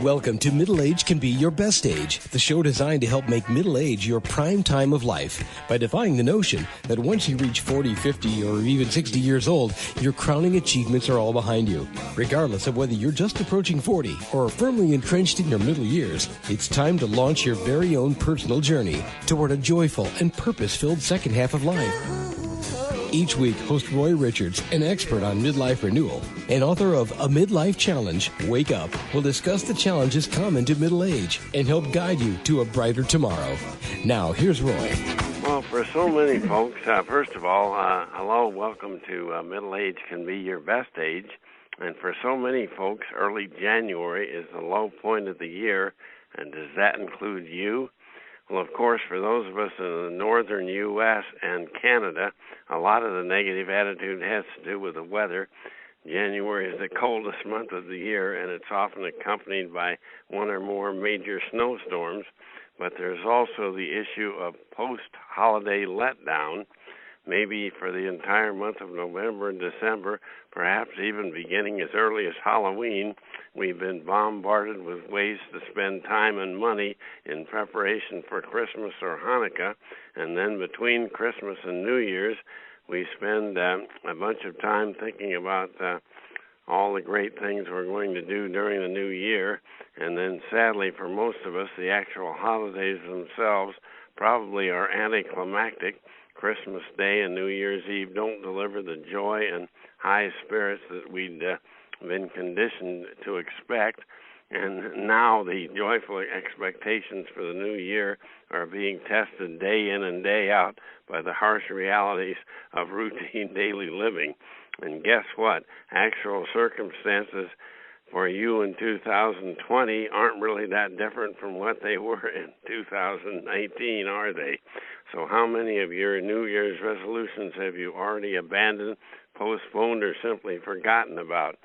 Welcome to Middle Age Can Be Your Best Age, the show designed to help make middle age your prime time of life by defying the notion that once you reach 40, 50, or even 60 years old, your crowning achievements are all behind you. Regardless of whether you're just approaching 40 or firmly entrenched in your middle years, it's time to launch your very own personal journey toward a joyful and purpose-filled second half of life. Each week, host Roy Richards, an expert on midlife renewal and author of A Midlife Challenge, Wake Up, will discuss the challenges common to middle age and help guide you to a brighter tomorrow. Now, here's Roy. Well, for so many folks, first of all, hello, welcome to Middle Age Can Be Your Best Age. And for so many folks, early January is the low point of the year. And does that include you? Well, of course, for those of us in the northern U.S. and Canada, a lot of the negative attitude has to do with the weather. January is the coldest month of the year, and it's often accompanied by one or more major snowstorms. But there's also the issue of post-holiday letdown, maybe for the entire month of November and December, perhaps even beginning as early as Halloween. We've been bombarded with ways to spend time and money in preparation for Christmas or Hanukkah, and then between Christmas and New Year's, we spend a bunch of time thinking about all the great things we're going to do during the new year, and then sadly for most of us, the actual holidays themselves probably are anticlimactic. Christmas Day and New Year's Eve don't deliver the joy and high spirits that we'd been conditioned to expect, and now the joyful expectations for the new year are being tested day in and day out by the harsh realities of routine daily living. And guess what? Actual circumstances for you in 2020 aren't really that different from what they were in 2019, are they? So how many of your New Year's resolutions have you already abandoned, postponed, or simply forgotten about?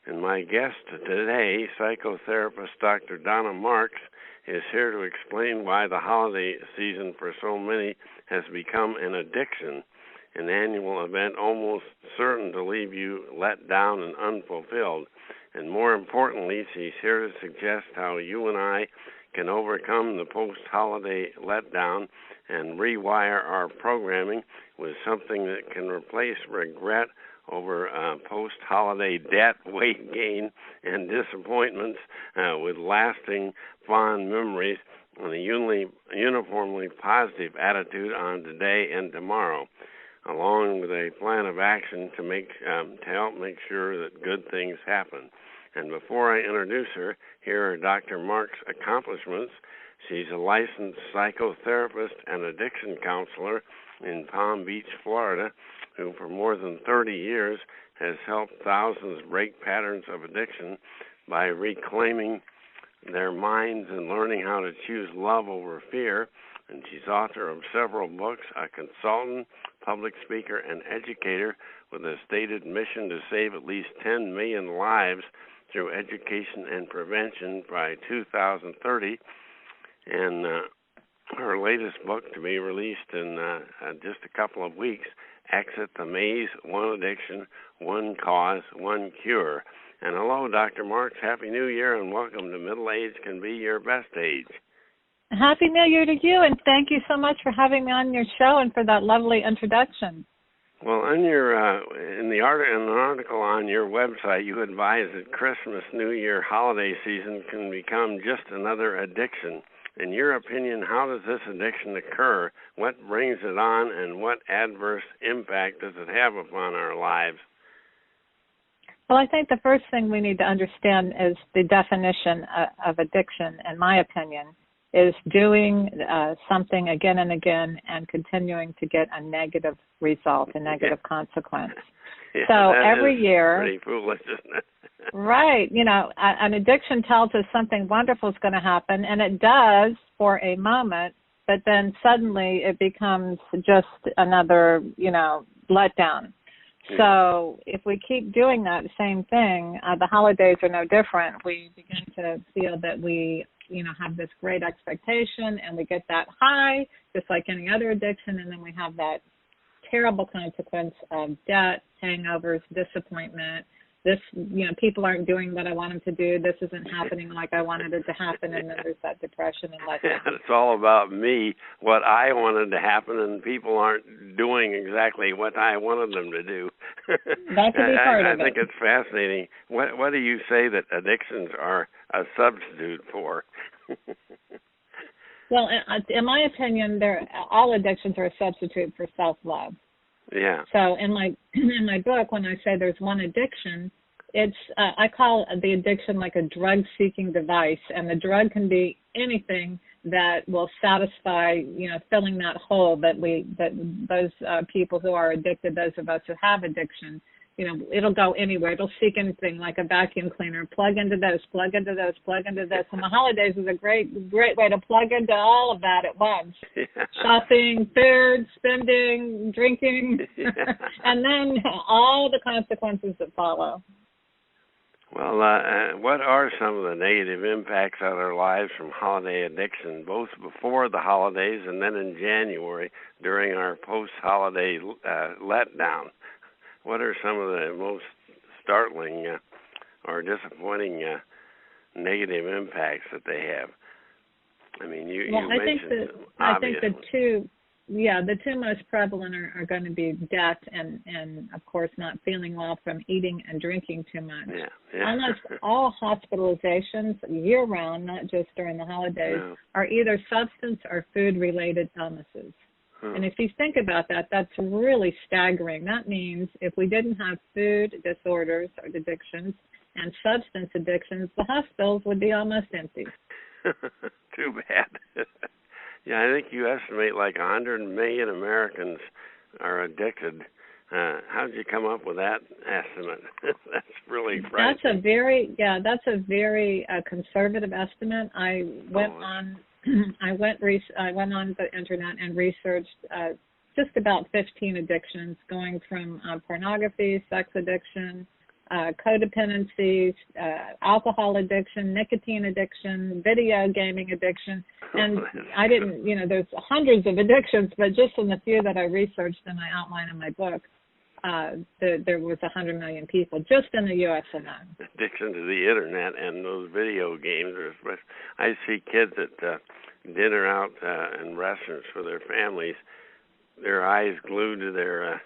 And my guest today, psychotherapist Dr. Donna Marks, is here to explain why the holiday season for so many has become an addiction, an annual event almost certain to leave you let down and unfulfilled. And more importantly, she's here to suggest how you and I can overcome the post-holiday letdown and rewire our programming with something that can replace regret over post-holiday debt, weight gain, and disappointments with lasting fond memories and a uniformly positive attitude on today and tomorrow, along with a plan of action to help make sure that good things happen. And before I introduce her, here are Dr. Marks' accomplishments. She's a licensed psychotherapist and addiction counselor in Palm Beach, Florida, who for more than 30 years has helped thousands break patterns of addiction by reclaiming their minds and learning how to choose love over fear. And she's author of several books, a consultant, public speaker, and educator with a stated mission to save at least 10 million lives through education and prevention by 2030. And her latest book, to be released in just a couple of weeks, Exit the Maze, One Addiction, One Cause, One Cure. And hello, Dr. Marks. Happy New Year, and welcome to Middle Age Can Be Your Best Age. Happy New Year to you, and thank you so much for having me on your show and for that lovely introduction. Well, on your in an article on your website, you advise that Christmas, New Year, holiday season can become just another addiction. In your opinion, how does this addiction occur? What brings it on, and what adverse impact does it have upon our lives? Well, I think the first thing we need to understand is the definition of addiction, in my opinion, is doing something again and again and continuing to get a negative result, a negative consequence. Yeah, so every year, pretty foolish, isn't it? Right. You know, an addiction tells us something wonderful is going to happen, and it does for a moment, but then suddenly it becomes just another, letdown. Yeah. So if we keep doing that same thing, the holidays are no different. We begin to feel that we, have this great expectation, and we get that high, just like any other addiction, and then we have that terrible consequence of debt, hangovers, disappointment, this, people aren't doing what I want them to do. This isn't happening like I wanted it to happen. And then there's that depression and letdown. Yeah, it's all about me, what I wanted to happen, and people aren't doing exactly what I wanted them to do. That could be part of it. I think it's fascinating. What do you say that addictions are a substitute for? Well, in my opinion, all addictions are a substitute for self-love. Yeah. So in my book, when I say there's one addiction, it's I call the addiction like a drug-seeking device, and the drug can be anything that will satisfy, filling that hole that those people who are addicted, those of us who have addiction, it'll go anywhere. It'll seek anything, like a vacuum cleaner. Plug into this, plug into this, plug into this. And the holidays is a great way to plug into all of that at once. Yeah. Shopping, food, spending, drinking, yeah. And then all the consequences that follow. Well, what are some of the negative impacts on our lives from holiday addiction, both before the holidays and then in January during our post-holiday letdown? What are some of the most startling or disappointing negative impacts that they have? I mean, you mentioned I think the two most prevalent are going to be death and of course not feeling well from eating and drinking too much. Yeah. Almost all hospitalizations year-round, not just during the holidays, are either substance or food-related illnesses. And if you think about that, that's really staggering. That means if we didn't have food disorders or addictions and substance addictions, the hospitals would be almost empty. Too bad. Yeah, I think you estimate like 100 million Americans are addicted. How did you come up with that estimate? That's really frightening. That's a very conservative estimate. I went on the internet and researched just about 15 addictions, going from pornography, sex addiction, codependency, alcohol addiction, nicotine addiction, video gaming addiction. And I didn't, there's hundreds of addictions, but just in the few that I researched and I outline in my book, there was 100 million people just in the U.S. alone. Addiction to the internet and those video games. I see kids at dinner out in restaurants for their families, their eyes glued to their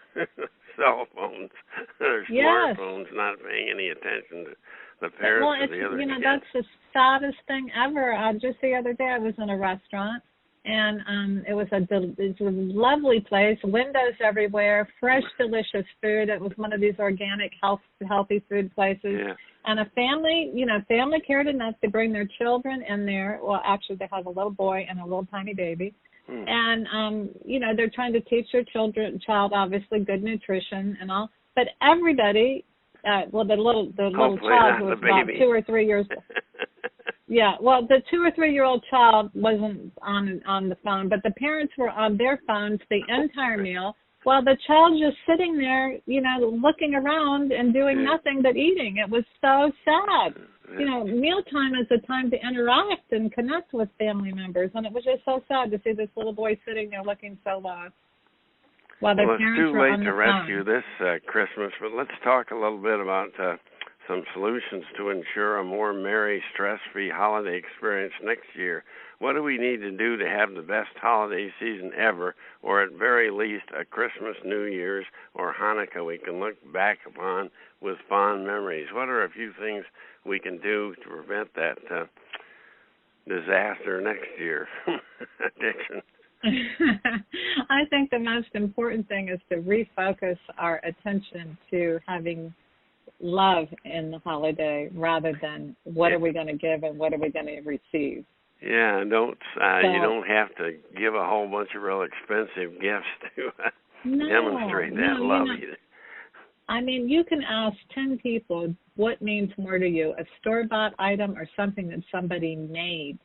cell phones, their smartphones, not paying any attention to the parents or the other kids. That's the saddest thing ever. Just the other day I was in a restaurant, and it was a lovely place, windows everywhere, fresh, delicious food. It was one of these organic, healthy food places. Yeah. And a family, family cared enough to bring their children in there. Well, actually, they have a little boy and a little tiny baby. And, they're trying to teach their child, obviously, good nutrition and all. But everybody, the little child who was about 2 or 3 years old. Yeah, well, the 2 or 3 year old child wasn't on the phone, but the parents were on their phones the entire meal, while the child just sitting there, looking around and doing nothing but eating. It was so sad. Mealtime is a time to interact and connect with family members, and it was just so sad to see this little boy sitting there looking so lost. While their parents were on the phone. Well, it's too late to rescue this Christmas, but let's talk a little bit about some solutions to ensure a more merry, stress-free holiday experience next year. What do we need to do to have the best holiday season ever, or at very least a Christmas, New Year's, or Hanukkah we can look back upon with fond memories? What are a few things we can do to prevent that disaster next year? Addiction. I think the most important thing is to refocus our attention to having love in the holiday rather than what are we going to give and what are we going to receive. Yeah, you don't have to give a whole bunch of real expensive gifts to demonstrate that love either. I mean, you can ask 10 people what means more to you, a store-bought item or something that somebody made.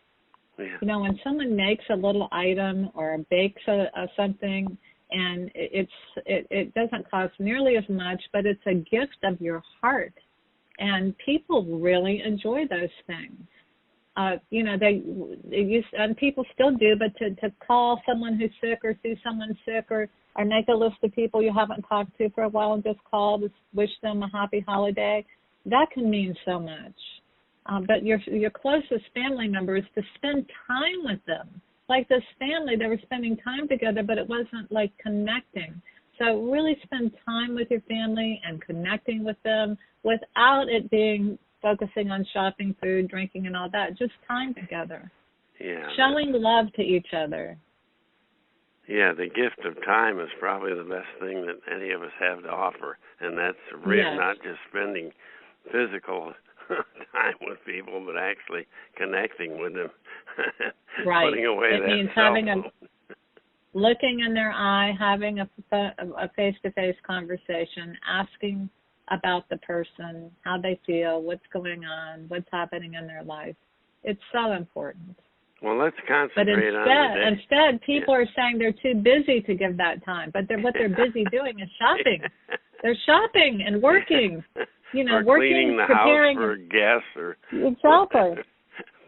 Yeah. When someone makes a little item or bakes something, and it doesn't cost nearly as much, but it's a gift of your heart, and people really enjoy those things. And people still do, but to call someone who's sick or see someone sick or make a list of people you haven't talked to for a while and just call to wish them a happy holiday, that can mean so much. But your closest family member is to spend time with them. Like this family, they were spending time together, but it wasn't like connecting. So really spend time with your family and connecting with them without it being focusing on shopping, food, drinking, and all that. Just time together. Yeah. Showing love to each other. Yeah, the gift of time is probably the best thing that any of us have to offer, and that's really not just spending physical time with people, but actually connecting with them. Right. Putting away it that means looking in their eye, having a face-to-face conversation, asking about the person, how they feel, what's going on, what's happening in their life. It's so important. Well, let's concentrate on today. Instead, people are saying they're too busy to give that time, but what they're busy doing is shopping. They're shopping and working. Or working, cleaning the preparing house for guests, or exactly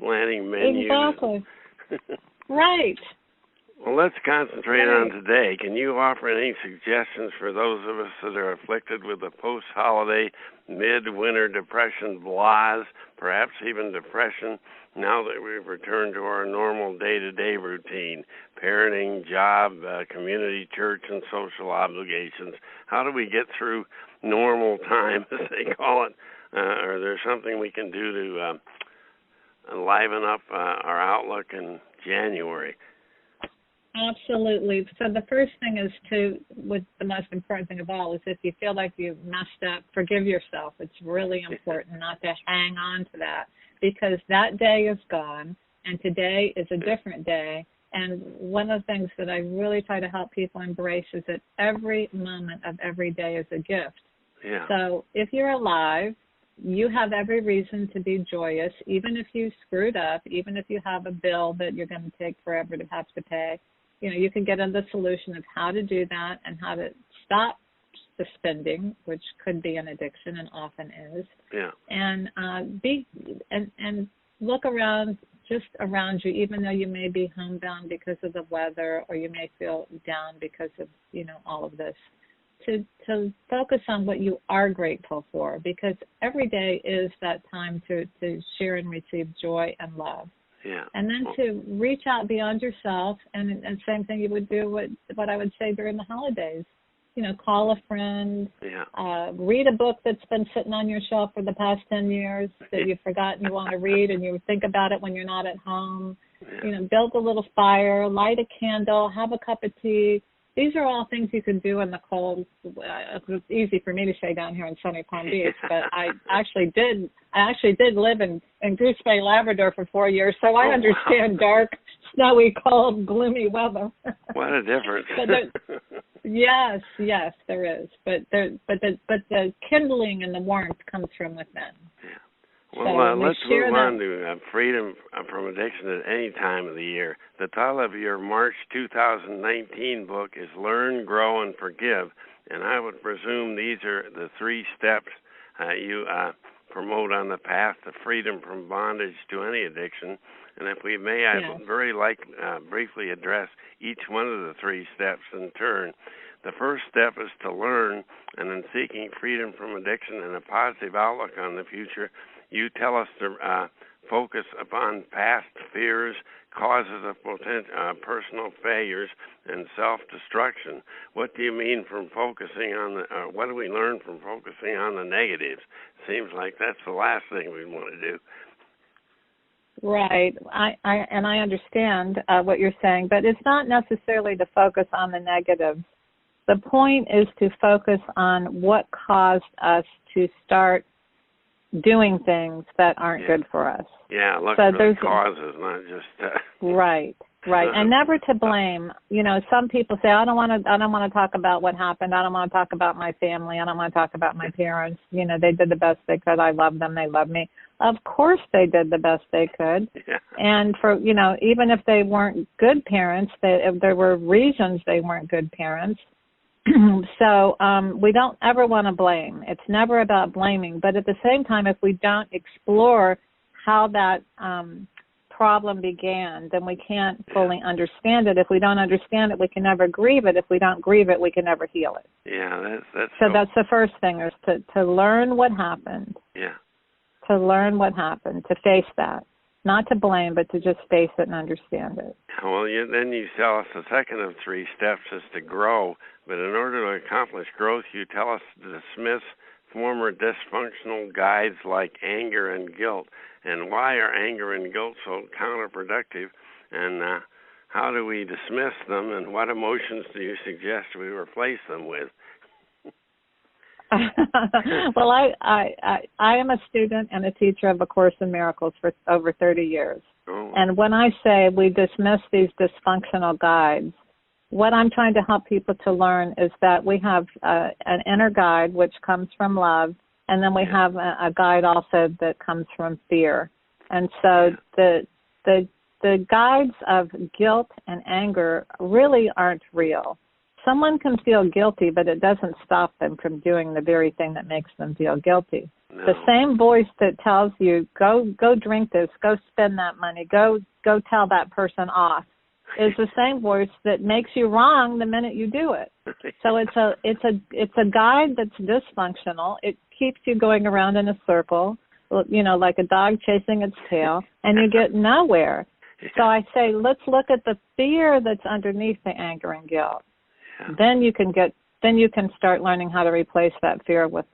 planning menus. Exactly. Right. Well, let's concentrate on today. Can you offer any suggestions for those of us that are afflicted with the post-holiday midwinter depression blahs, perhaps even depression, now that we've returned to our normal day-to-day routine, parenting, job, community, church, and social obligations? How do we get through normal time, as they call it? Or there something we can do to liven up our outlook in January? Absolutely. So the first thing is the most important thing of all is if you feel like you've messed up, forgive yourself. It's really important not to hang on to that, because that day is gone and today is a different day. And one of the things that I really try to help people embrace is that every moment of every day is a gift. Yeah. So if you're alive, you have every reason to be joyous, even if you screwed up, even if you have a bill that you're going to take forever to have to pay. You can get into the solution of how to do that and how to stop the spending, which could be an addiction and often is. Yeah. And and look around, just around you, even though you may be homebound because of the weather, or you may feel down because of all of this. To focus on what you are grateful for, because every day is that time to share and receive joy and love. Yeah. And then to reach out beyond yourself, and same thing you would do what I would say during the holidays. Call a friend, read a book that's been sitting on your shelf for the past 10 years that you've forgotten you want to read, and you think about it when you're not at home. Yeah. Build a little fire, light a candle, have a cup of tea. These are all things you can do in the cold. It's easy for me to say down here in sunny Palm Beach, but I actually did live in Goose Bay, Labrador for 4 years, so I understand dark, snowy, cold, gloomy weather. What a difference! Yes, there is. But the kindling and the warmth comes from within. Yeah. Well, let's move on to freedom from addiction at any time of the year. The title of your March 2019 book is Learn, Grow, and Forgive, and I would presume these are the 3 steps you promote on the path to freedom from bondage to any addiction. And if we may, I would very like briefly address each one of the 3 steps in turn. The first step is to learn, and in seeking freedom from addiction and a positive outlook on the future, you tell us to focus upon past fears, causes of personal failures, and self-destruction. What do you mean from focusing on what do we learn from focusing on the negatives? Seems like that's the last thing we want to do. Right. I understand what you're saying, but it's not necessarily to focus on the negatives. The point is to focus on what caused us to start doing things that aren't good for us. Yeah, look for the causes, not just Right. And never to blame. Some people say, I don't want to talk about what happened. I don't want to talk about my family. I don't want to talk about my parents. They did the best they could. I love them. They love me. Of course they did the best they could. Yeah. And for, even if they weren't good parents, if there were reasons they weren't good parents. So we don't ever want to blame. It's never about blaming. But at the same time, if we don't explore how that problem began, then we can't fully understand it. If we don't understand it, we can never grieve it. If we don't grieve it, we can never heal it. Yeah, that's so that's the first thing, is to learn what happened, Yeah. To learn what happened, to face that. Not to blame, but to just face it and understand it. Well, then you tell us the second of 3 steps is to grow. But in order to accomplish growth, you tell us to dismiss former dysfunctional guides like anger and guilt. And why are anger and guilt so counterproductive? And how do we dismiss them? And what emotions do you suggest we replace them with? Well, I am a student and a teacher of A Course in Miracles for over 30 years. Oh. And when I say we dismiss these dysfunctional guides, what I'm trying to help people to learn is that we have an inner guide, which comes from love, and then we have a guide also that comes from fear. And so the guides of guilt and anger really aren't real. Someone can feel guilty, but it doesn't stop them from doing the very thing that makes them feel guilty. No. The same voice that tells you, go drink this, go spend that money, go tell that person off, is the same voice that makes you wrong the minute you do it. So it's a guide that's dysfunctional. It keeps you going around in a circle, like a dog chasing its tail, and you get nowhere. So I say, let's look at the fear that's underneath the anger and guilt. Yeah. Then you can start learning how to replace that fear with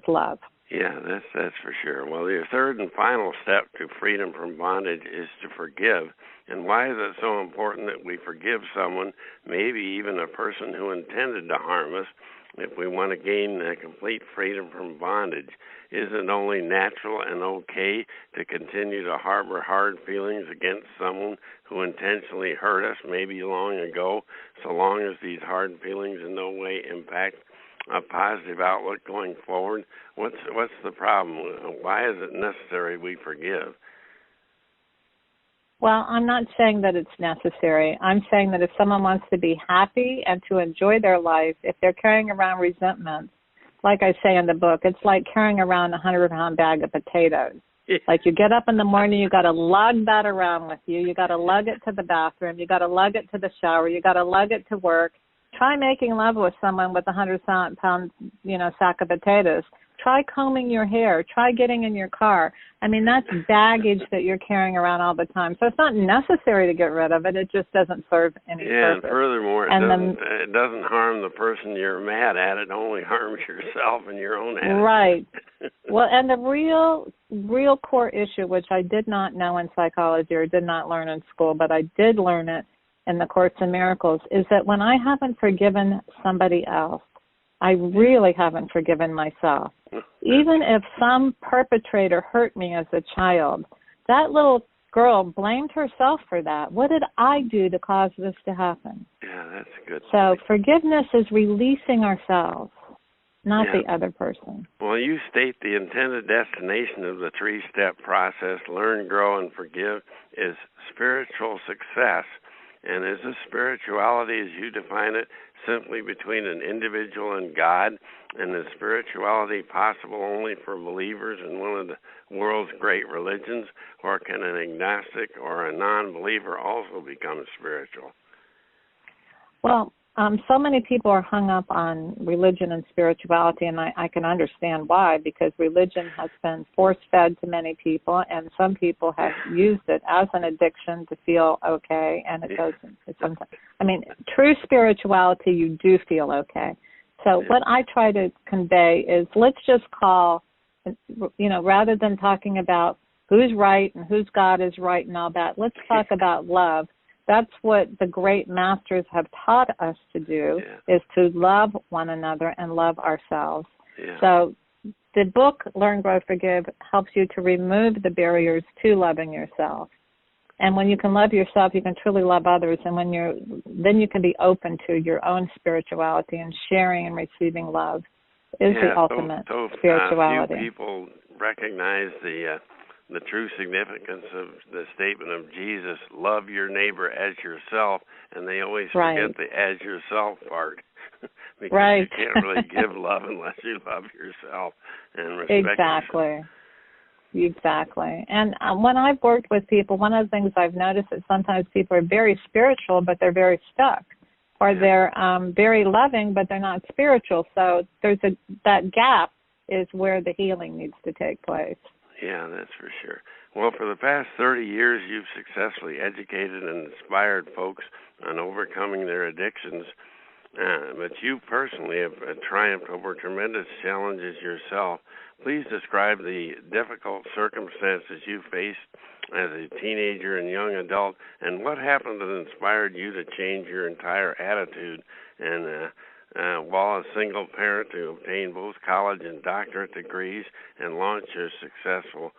love. Yeah, that's for sure. Well, your third and final step to freedom from bondage is to forgive. And why is it so important that we forgive someone, maybe even a person who intended to harm us, if we want to gain complete freedom from bondage? Is it only natural and okay to continue to harbor hard feelings against someone who intentionally hurt us, maybe long ago, so long as these hard feelings in no way impact a positive outlook going forward? What's the problem? Why is it necessary we forgive? Well, I'm not saying that it's necessary. I'm saying that if someone wants to be happy and to enjoy their life, if they're carrying around resentment, like I say in the book, it's like carrying around a 100-pound bag of potatoes. Like you get up in the morning, you got to lug that around with you. You got to lug it to the bathroom. You got to lug it to the shower. You got to lug it to work. Try making love with someone with a 100-pound, sack of potatoes. Try combing your hair. Try getting in your car. I mean, that's baggage that you're carrying around all the time. So it's not necessary to get rid of it. It just doesn't serve any purpose. Yeah, and furthermore, it doesn't harm the person you're mad at. It only harms yourself and your own attitude. Right. Well, and the real core issue, which I did not know in psychology or did not learn in school, but I did learn it in the Course in Miracles, is that when I haven't forgiven somebody else, I really haven't forgiven myself. Even if some perpetrator hurt me as a child, that little girl blamed herself for that. What did I do to cause this to happen? Yeah, that's good. So forgiveness is releasing ourselves, not the other person. Well, you state the intended destination of the 3-step process, learn, grow, and forgive, is spiritual success. And is this spirituality, as you define it, simply between an individual and God? And is spirituality possible only for believers in one of the world's great religions? Or can an agnostic or a non-believer also become spiritual? Well, so many people are hung up on religion and spirituality, and I can understand why, because religion has been force-fed to many people, and some people have used it as an addiction to feel okay, and it doesn't. Sometimes, true spirituality, you do feel okay. So what I try to convey is, let's just call, rather than talking about who's right and whose God is right and all that, let's talk about love. That's what the great masters have taught us to do, is to love one another and love ourselves. Yeah. So the book, Learn, Grow, Forgive, helps you to remove the barriers to loving yourself. And when you can love yourself, you can truly love others. And then you can be open to your own spirituality, and sharing and receiving love is the ultimate spirituality. Few people recognize the true significance of the statement of Jesus, love your neighbor as yourself, and they always forget the as yourself part. Because you can't really give love unless you love yourself and respect yourself. Exactly. And when I've worked with people, one of the things I've noticed is sometimes people are very spiritual, but they're very stuck. Or they're very loving, but they're not spiritual. So there's that gap is where the healing needs to take place. Yeah, that's for sure. Well, for the past 30 years, you've successfully educated and inspired folks on overcoming their addictions. But you personally have triumphed over tremendous challenges yourself. Please describe the difficult circumstances you faced as a teenager and young adult, and what happened that inspired you to change your entire attitude and while a single parent, to obtain both college and doctorate degrees and launch your successful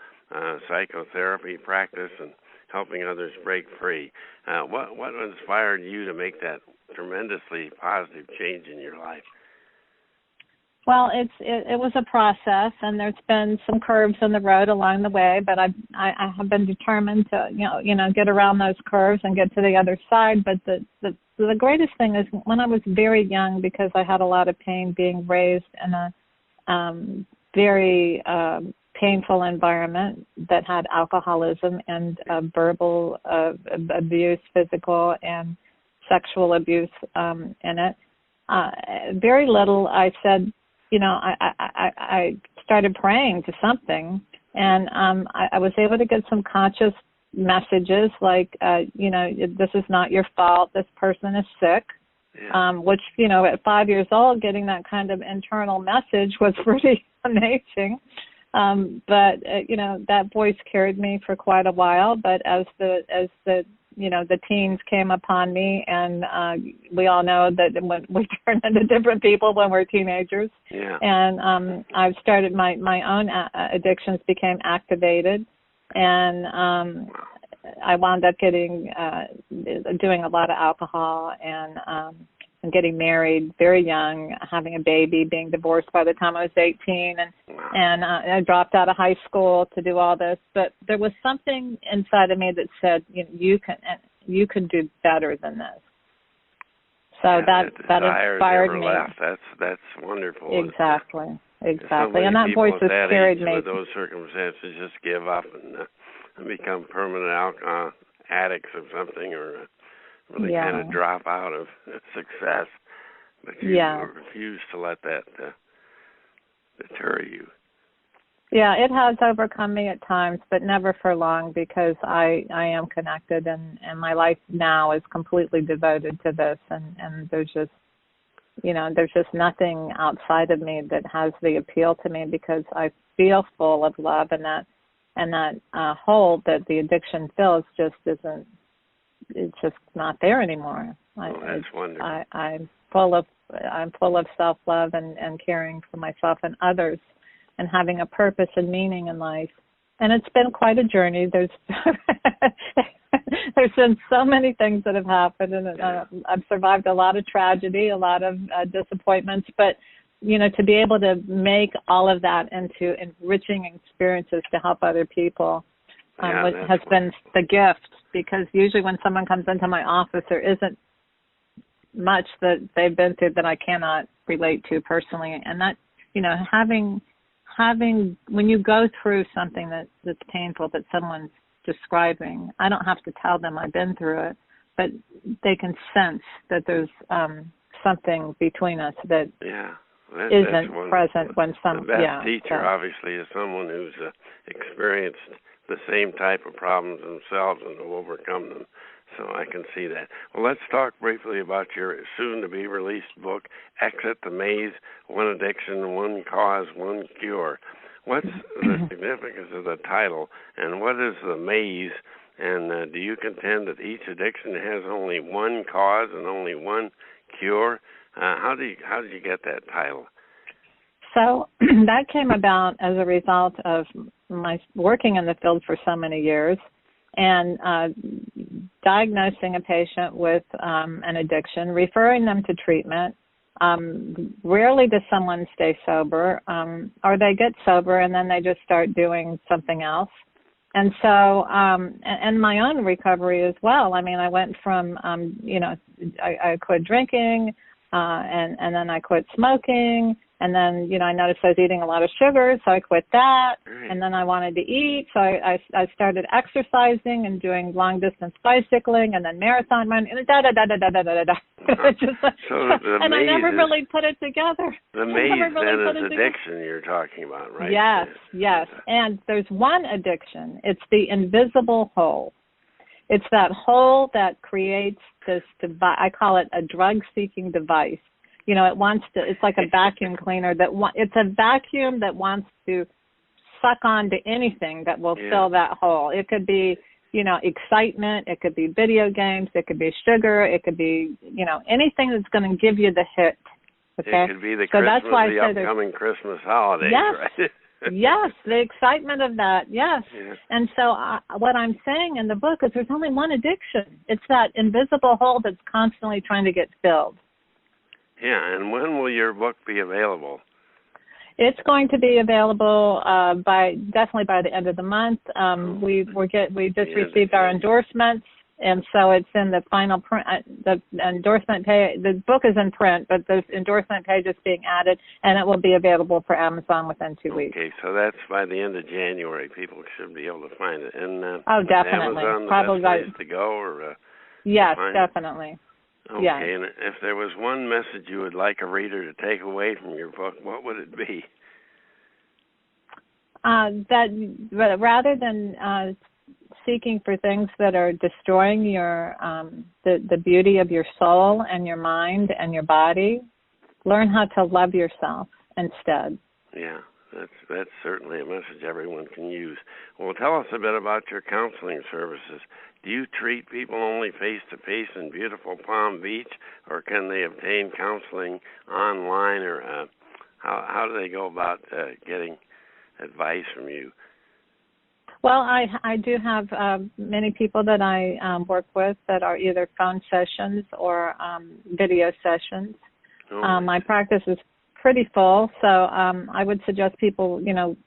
psychotherapy practice and helping others break free. What inspired you to make that tremendously positive change in your life? Well, it was a process, and there's been some curves in the road along the way, but I have been determined to get around those curves and get to the other side. But the greatest thing is when I was very young, because I had a lot of pain being raised in a very painful environment that had alcoholism and verbal abuse, physical and sexual abuse in it. Very little I said. I started praying to something, and I was able to get some conscious messages like, this is not your fault. This person is sick, which, at 5 years old, getting that kind of internal message was pretty amazing. But that voice carried me for quite a while. But as the teens came upon me, and we all know that when we turn into different people when we're teenagers. Yeah. And I've started my own addictions became activated, and I wound up doing a lot of alcohol and getting married very young, having a baby, being divorced by the time I was 18, and I dropped out of high school to do all this. But there was something inside of me that said, you can do better than this. So that inspired me. That's wonderful. Exactly. So and that voice has carried me. With those circumstances, just give up and become permanent addicts of something, or really kind of drop out of success. But you refuse to let that deter you. Yeah, it has overcome me at times, but never for long, because I am connected, and my life now is completely devoted to this, and there's just nothing outside of me that has the appeal to me, because I feel full of love, and that hole that the addiction fills just isn't. It's just not there anymore. That's wonderful. I'm full of self-love and caring for myself and others, and having a purpose and meaning in life. And it's been quite a journey. There's been so many things that have happened, and I've survived a lot of tragedy, a lot of disappointments. But to be able to make all of that into enriching experiences to help other people has been the gift. Because usually when someone comes into my office, there isn't much that they've been through that I cannot relate to personally. And that, having when you go through something that's painful that someone's describing, I don't have to tell them I've been through it, but they can sense that there's something between us that isn't present when the best teacher obviously is someone who's experienced the same type of problems themselves and have overcome them. So I can see that. Well, let's talk briefly about your soon-to-be released book, Exit the Maze, One Addiction, One Cause, One Cure. What's the significance of the title, and what is the maze, and do you contend that each addiction has only one cause and only one cure? How did you get that title? So that came about as a result of my working in the field for so many years, and diagnosing a patient with an addiction, referring them to treatment. Rarely does someone stay sober, or they get sober and then they just start doing something else. And so, and my own recovery as well. I mean, I went from, I quit drinking, and then I quit smoking, And then, I noticed I was eating a lot of sugar, so I quit that. Right. And then I wanted to eat, so I started exercising and doing long-distance bicycling and then marathon running, and da-da-da-da-da-da-da-da. And I never really put it together. The maze then is addiction you're talking about, right? Yes. And there's one addiction. It's the invisible hole. It's that hole that creates this device. I call it a drug-seeking device. It's like a vacuum cleaner it's a vacuum that wants to suck onto anything that will fill that hole. It could be, excitement. It could be video games. It could be sugar. It could be, anything that's going to give you the hit. Okay? It could be the upcoming Christmas holidays, right? Yes, the excitement of that, yes. Yeah. And so what I'm saying in the book is there's only one addiction. It's that invisible hole that's constantly trying to get filled. Yeah, and when will your book be available? It's going to be available definitely by the end of the month. We just received our endorsements, and so it's in the final print. The endorsement page. The book is in print, but the endorsement page is being added, and it will be available for Amazon within 2 weeks. Okay, so that's by the end of January. People should be able to find it. And definitely, Amazon probably the best place to go, or yes, definitely. Okay, yes. And if there was one message you would like a reader to take away from your book, what would it be? That rather than seeking for things that are destroying your the beauty of your soul and your mind and your body, learn how to love yourself instead. Yeah, that's certainly a message everyone can use. Well, tell us a bit about your counseling services. Do you treat people only face-to-face in beautiful Palm Beach, or can they obtain counseling online, or how do they go about getting advice from you? Well, I do have many people that I work with that are either phone sessions or video sessions. My practice is pretty full, so I would suggest people,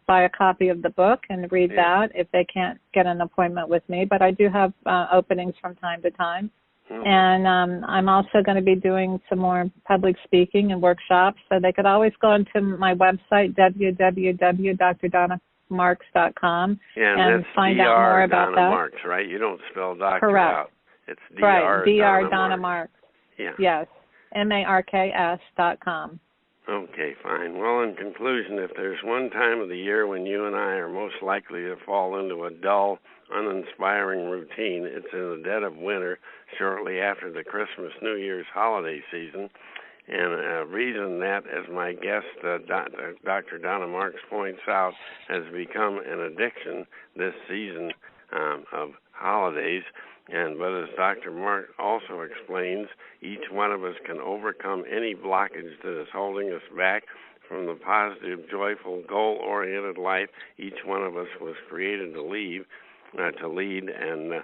buy a copy of the book and read that if they can't get an appointment with me. But I do have openings from time to time. And I'm also going to be doing some more public speaking and workshops, so they could always go into my website, www.drdonnamarks.com, and find out more about Donna that. Marks, right? You don't spell doctor Correct. out. It's Dr. Right, Dr. Donna Marks. Yeah. Yes, MARKS.com. Okay, fine. Well, in conclusion, if there's one time of the year when you and I are most likely to fall into a dull, uninspiring routine, it's in the dead of winter, shortly after the Christmas, New Year's holiday season. And a reason that, as my guest, Dr. Donna Marks, points out, has become an addiction this season of holidays. But as Dr. Marks also explains, each one of us can overcome any blockage that is holding us back from the positive, joyful, goal-oriented life each one of us was created to lead. And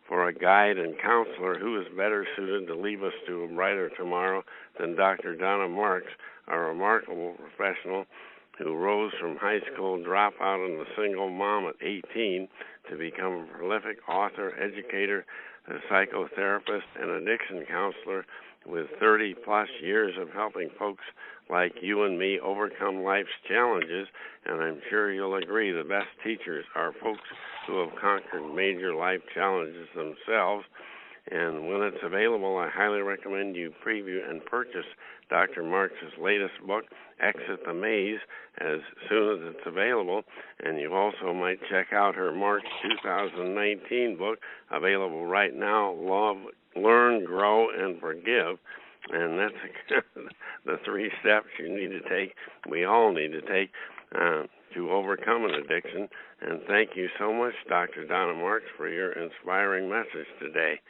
for a guide and counselor, who is better suited to lead us to a brighter tomorrow than Dr. Donna Marks, a remarkable professional who rose from high school dropout and a single mom at 18 to become a prolific author, educator, a psychotherapist, and addiction counselor with 30-plus years of helping folks like you and me overcome life's challenges. And I'm sure you'll agree the best teachers are folks who have conquered major life challenges themselves. And when it's available, I highly recommend you preview and purchase Dr. Marks' latest book, Exit the Maze, as soon as it's available. And you also might check out her March 2019 book, available right now, Love, Learn, Grow, and Forgive. And that's the 3 steps you need to take, we all need to take, to overcome an addiction. And thank you so much, Dr. Donna Marks, for your inspiring message today.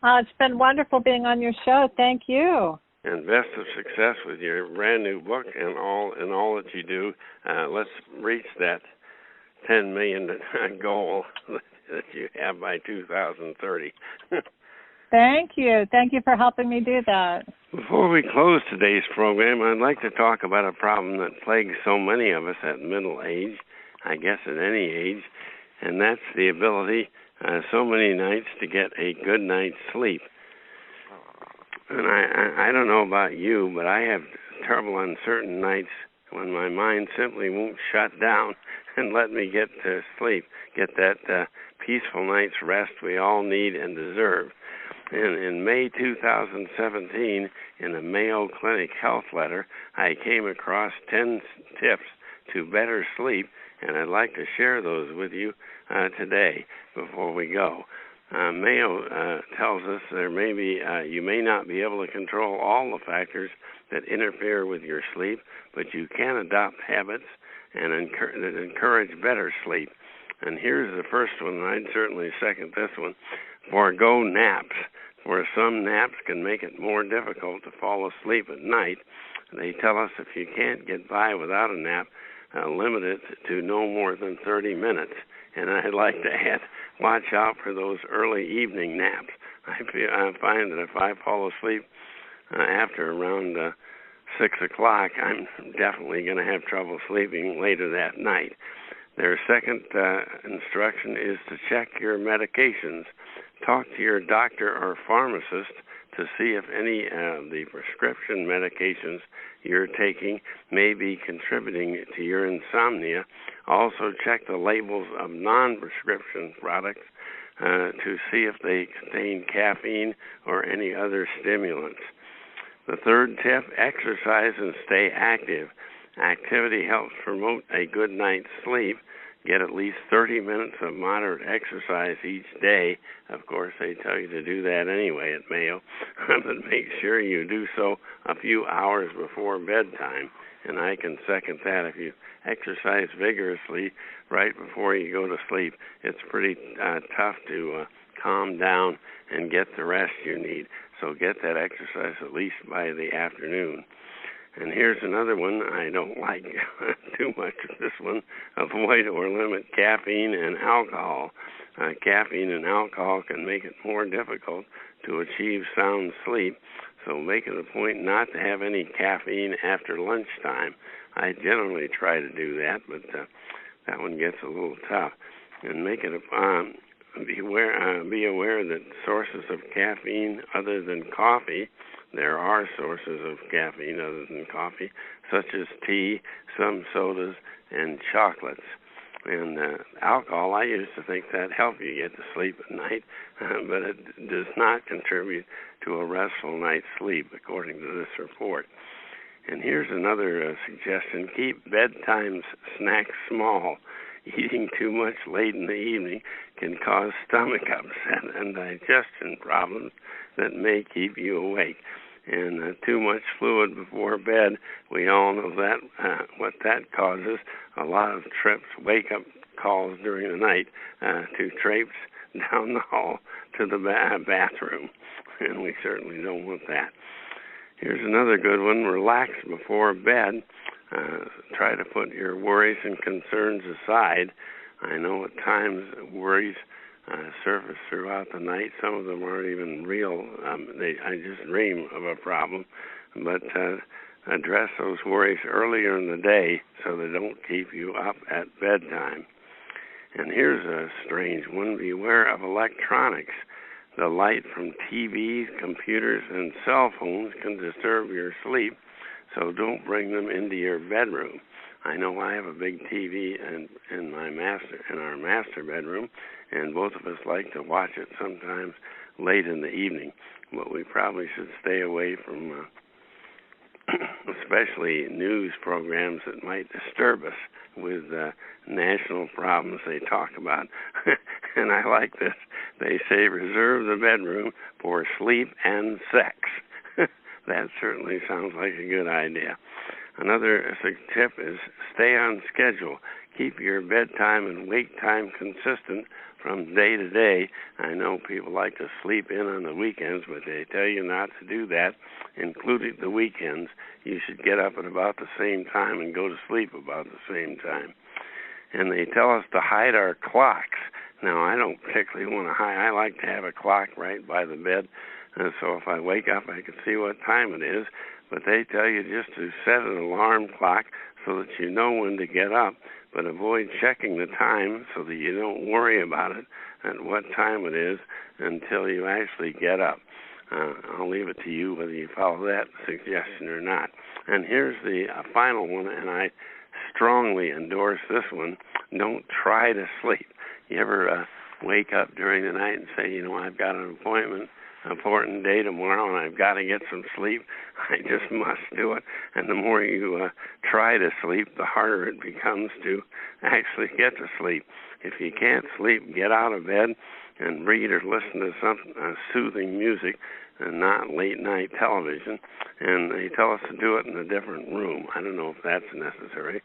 It's been wonderful being on your show. Thank you. And best of success with your brand new book and all that you do. Let's reach that 10 million goal that you have by 2030. Thank you. Thank you for helping me do that. Before we close today's program, I'd like to talk about a problem that plagues so many of us at middle age, I guess at any age, and that's the ability so many nights to get a good night's sleep. And I don't know about you, but I have trouble on certain nights when my mind simply won't shut down and let me get to sleep, get that peaceful night's rest we all need and deserve. In May 2017, in a Mayo Clinic health letter, I came across 10 tips to better sleep, and I'd like to share those with you today before we go. Mayo tells us you may not be able to control all the factors that interfere with your sleep, but you can adopt habits that encourage better sleep. And here's the first one, and I'd certainly second this one. Forego naps. For some, naps can make it more difficult to fall asleep at night. They tell us if you can't get by without a nap, limit it to no more than 30 minutes. And I'd like to add, watch out for those early evening naps. I find that if I fall asleep after around 6 o'clock, I'm definitely going to have trouble sleeping later that night. Their second instruction is to check your medications. Talk to your doctor or pharmacist to see if any of the prescription medications you're taking may be contributing to your insomnia. Also check the labels of non-prescription products to see if they contain caffeine or any other stimulants. The third tip, exercise and stay active. Activity helps promote a good night's sleep. Get at least 30 minutes of moderate exercise each day. Of course, they tell you to do that anyway at Mayo, but make sure you do so a few hours before bedtime. And I can second that. If you exercise vigorously right before you go to sleep, it's pretty tough to calm down and get the rest you need. So get that exercise at least by the afternoon. And here's another one. I don't like too much of this one. Avoid or limit caffeine and alcohol. Caffeine and alcohol can make it more difficult to achieve sound sleep, so make it a point not to have any caffeine after lunchtime. I generally try to do that, but that one gets a little tough. And make it be aware that sources of caffeine other than coffee, there are sources of caffeine other than coffee, such as tea, some sodas, and chocolates. And alcohol, I used to think that helped you get to sleep at night, but it does not contribute to a restful night's sleep, according to this report. And here's another suggestion. Keep bedtime snacks small. Eating too much late in the evening can cause stomach upset and digestion problems that may keep you awake. And too much fluid before bed, we all know that what that causes, a lot of trips, wake-up calls during the night to traipse down the hall to the bathroom, and we certainly don't want that. Here's another good one. Relax before bed. Try to put your worries and concerns aside. I know at times worries surface throughout the night. Some of them aren't even real. I just dream of a problem. But address those worries earlier in the day so they don't keep you up at bedtime. And here's a strange one. Beware of electronics. The light from TVs, computers, and cell phones can disturb your sleep, so don't bring them into your bedroom. I know I have a big TV in our master bedroom, and both of us like to watch it sometimes late in the evening, but we probably should stay away from especially news programs that might disturb us with national problems they talk about. And I like this. They say reserve the bedroom for sleep and sex. That certainly sounds like a good idea. Another tip is stay on schedule. Keep your bedtime and wake time consistent from day to day. I know people like to sleep in on the weekends, but they tell you not to do that, including the weekends. You should get up at about the same time and go to sleep about the same time. And they tell us to hide our clocks. Now, I don't particularly want to hide. I like to have a clock right by the bed, so if I wake up, I can see what time it is. But they tell you just to set an alarm clock so that you know when to get up, but avoid checking the time so that you don't worry about it and what time it is until you actually get up. I'll leave it to you whether you follow that suggestion or not. And here's the final one, and I strongly endorse this one. Don't try to sleep. You ever wake up during the night and say, I've got an important day tomorrow, and I've got to get some sleep. I just must do it. And the more you try to sleep, the harder it becomes to actually get to sleep. If you can't sleep, get out of bed and read or listen to some soothing music and not late-night television. And they tell us to do it in a different room. I don't know if that's necessary,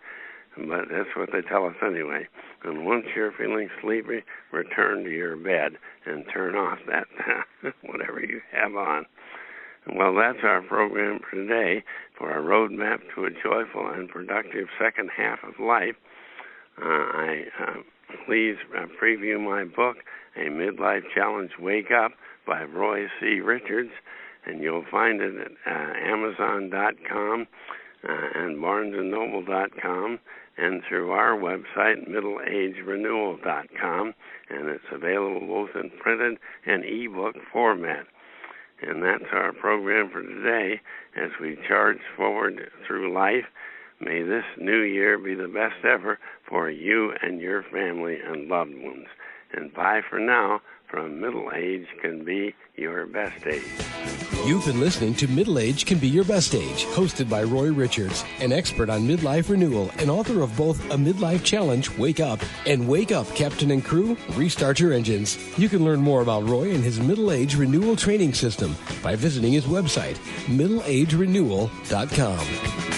but that's what they tell us anyway. And once you're feeling sleepy, return to your bed and turn off that whatever you have on. Well, that's our program for today. For our roadmap to a joyful and productive second half of life, please preview my book, A Midlife Challenge Wake Up by Roy C. Richards, and you'll find it at Amazon.com and BarnesandNoble.com, and through our website, MiddleAgeRenewal.com, and it's available both in printed and ebook format. And that's our program for today as we charge forward through life. May this new year be the best ever for you and your family and loved ones. And bye for now from Middle Age Can Be Your Best Age. You've been listening to Middle Age Can Be Your Best Age, hosted by Roy Richards, an expert on midlife renewal and author of both A Midlife Challenge, Wake Up, and Wake Up, Captain and Crew, Restart Your Engines. You can learn more about Roy and his Middle Age Renewal Training System by visiting his website, middleagerenewal.com.